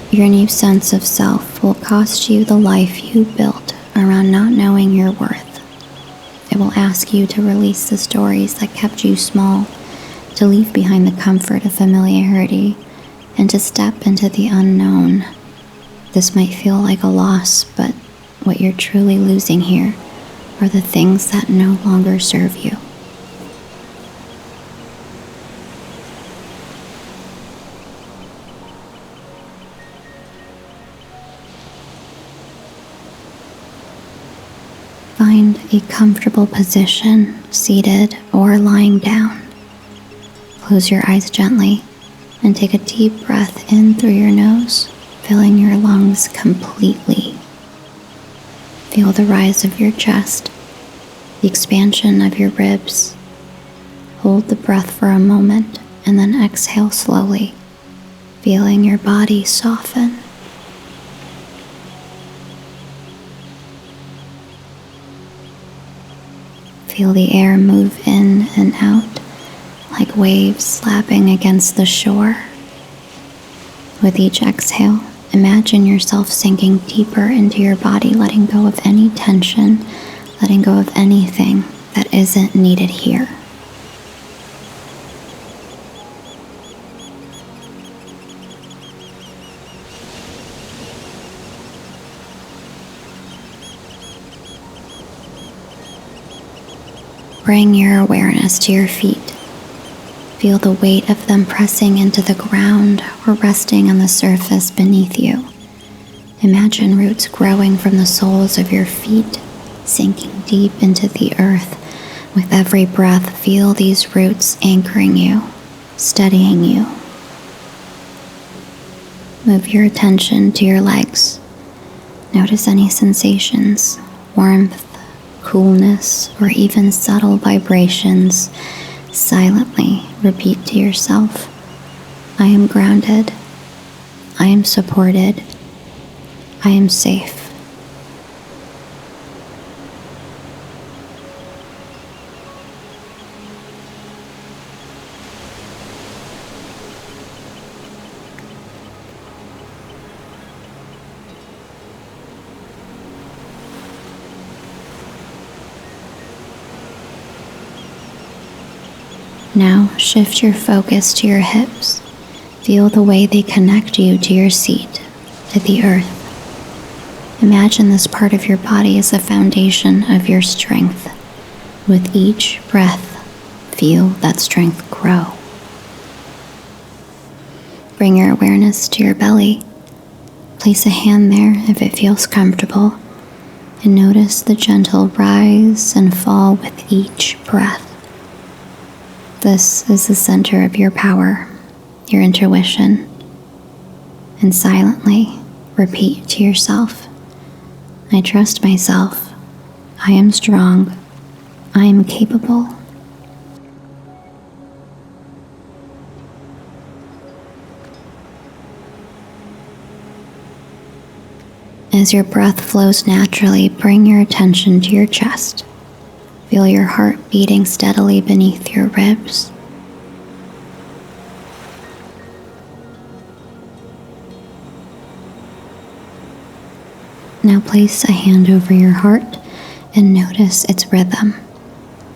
Your new sense of self will cost you the life you built around not knowing your worth. It will ask you to release the stories that kept you small, to leave behind the comfort of familiarity, and to step into the unknown. This might feel like a loss, but what you're truly losing here are the things that no longer serve you. Find a comfortable position, seated or lying down. Close your eyes gently and take a deep breath in through your nose, filling your lungs completely. Feel the rise of your chest, the expansion of your ribs. Hold the breath for a moment and then exhale slowly, feeling your body soften. Feel the air move in and out like waves slapping against the shore. With each exhale, imagine yourself sinking deeper into your body, letting go of any tension, letting go of anything that isn't needed here. Bring your awareness to your feet. Feel the weight of them pressing into the ground or resting on the surface beneath you. Imagine roots growing from the soles of your feet, sinking deep into the earth. With every breath, feel these roots anchoring you, steadying you. Move your attention to your legs. Notice any sensations, warmth, coolness, or even subtle vibrations. Silently repeat to yourself, I am grounded, I am supported, I am safe. Now shift your focus to your hips. Feel the way they connect you to your seat, to the earth. Imagine this part of your body as the foundation of your strength. With each breath, feel that strength grow. Bring your awareness to your belly. Place a hand there if it feels comfortable, and notice the gentle rise and fall with each breath. This is the center of your power, your intuition, and silently repeat to yourself, I trust myself, I am strong, I am capable. As your breath flows naturally, bring your attention to your chest. Feel your heart beating steadily beneath your ribs. Now place a hand over your heart and notice its rhythm,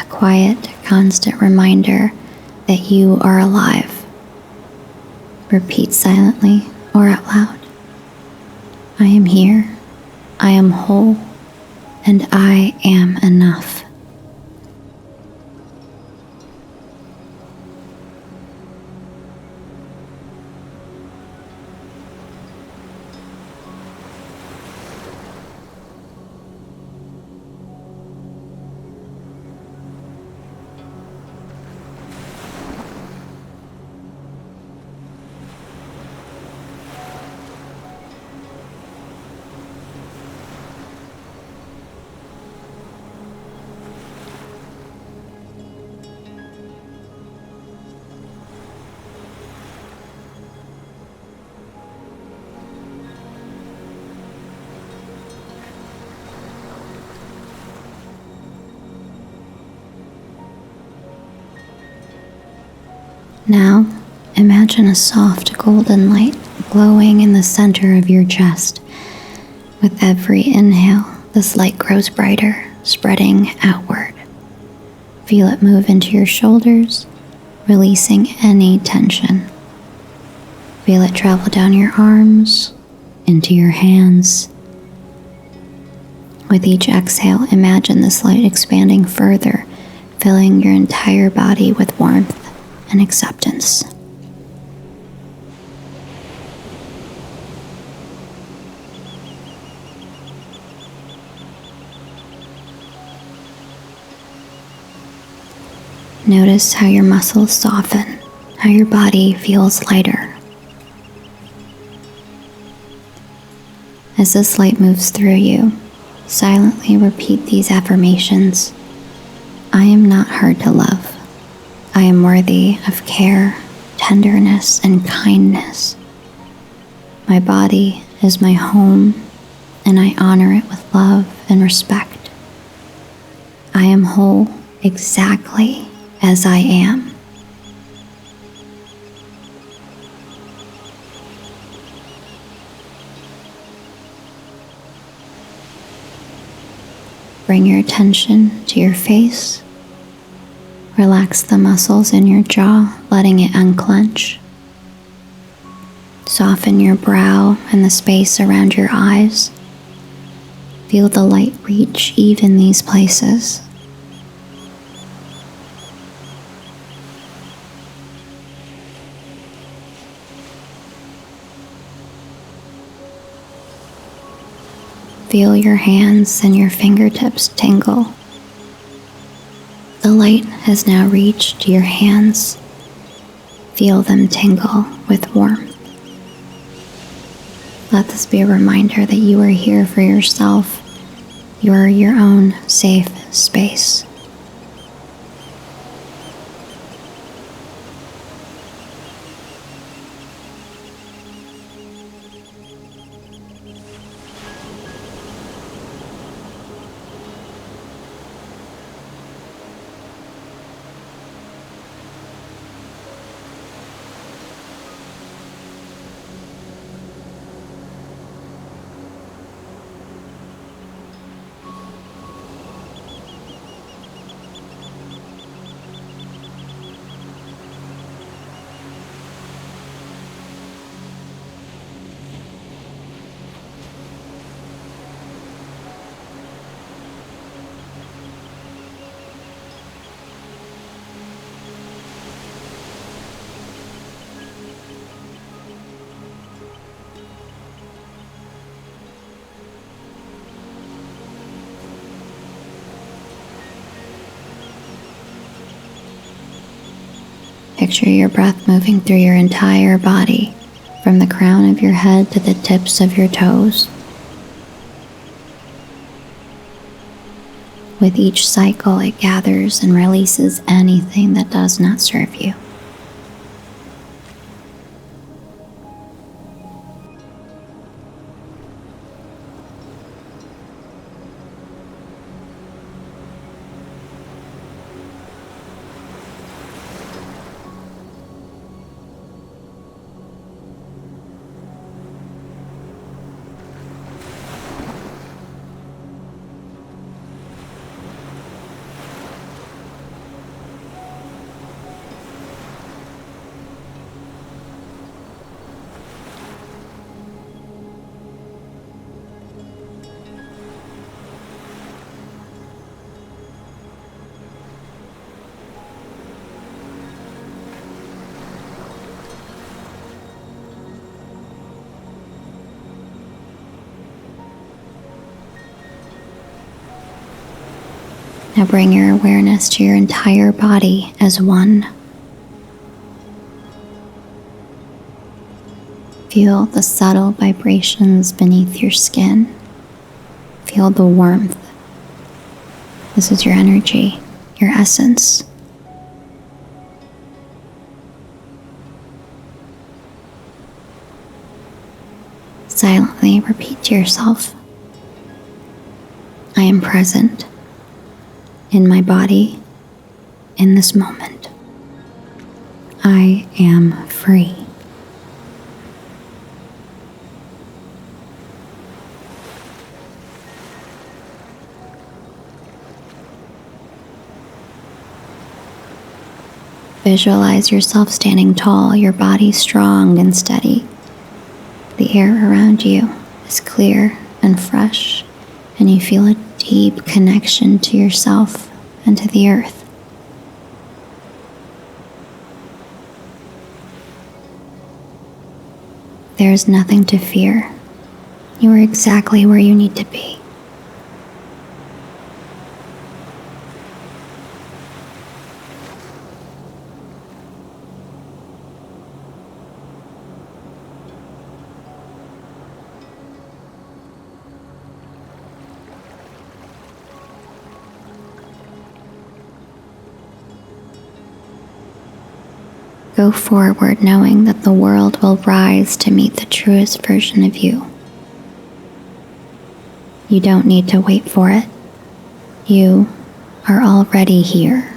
a quiet, constant reminder that you are alive. Repeat silently or out loud. I am here, I am whole, and I am enough. Now, imagine a soft golden light glowing in the center of your chest. With every inhale, this light grows brighter, spreading outward. Feel it move into your shoulders, releasing any tension. Feel it travel down your arms, into your hands. With each exhale, imagine this light expanding further, filling your entire body with warmth and acceptance. Notice how your muscles soften, how your body feels lighter. As this light moves through you, silently repeat these affirmations. I am not hard to love. I am worthy of care, tenderness, and kindness. My body is my home, and I honor it with love and respect. I am whole exactly as I am. Bring your attention to your face. Relax the muscles in your jaw, letting it unclench. Soften your brow and the space around your eyes. Feel the light reach even these places. Feel your hands and your fingertips tingle. The light has now reached your hands. Feel them tingle with warmth. Let this be a reminder that you are here for yourself. You are your own safe space. Picture your breath moving through your entire body, from the crown of your head to the tips of your toes. With each cycle, it gathers and releases anything that does not serve you. Now bring your awareness to your entire body as one. Feel the subtle vibrations beneath your skin. Feel the warmth. This is your energy, your essence. Silently repeat to yourself, I am present in my body in this moment. I am free. Visualize yourself standing tall, your body strong and steady. The air around you is clear and fresh, and you feel a deep connection to yourself and to the earth. There is nothing to fear. You are exactly where you need to be. Go forward knowing that the world will rise to meet the truest version of you. You don't need to wait for it. You are already here.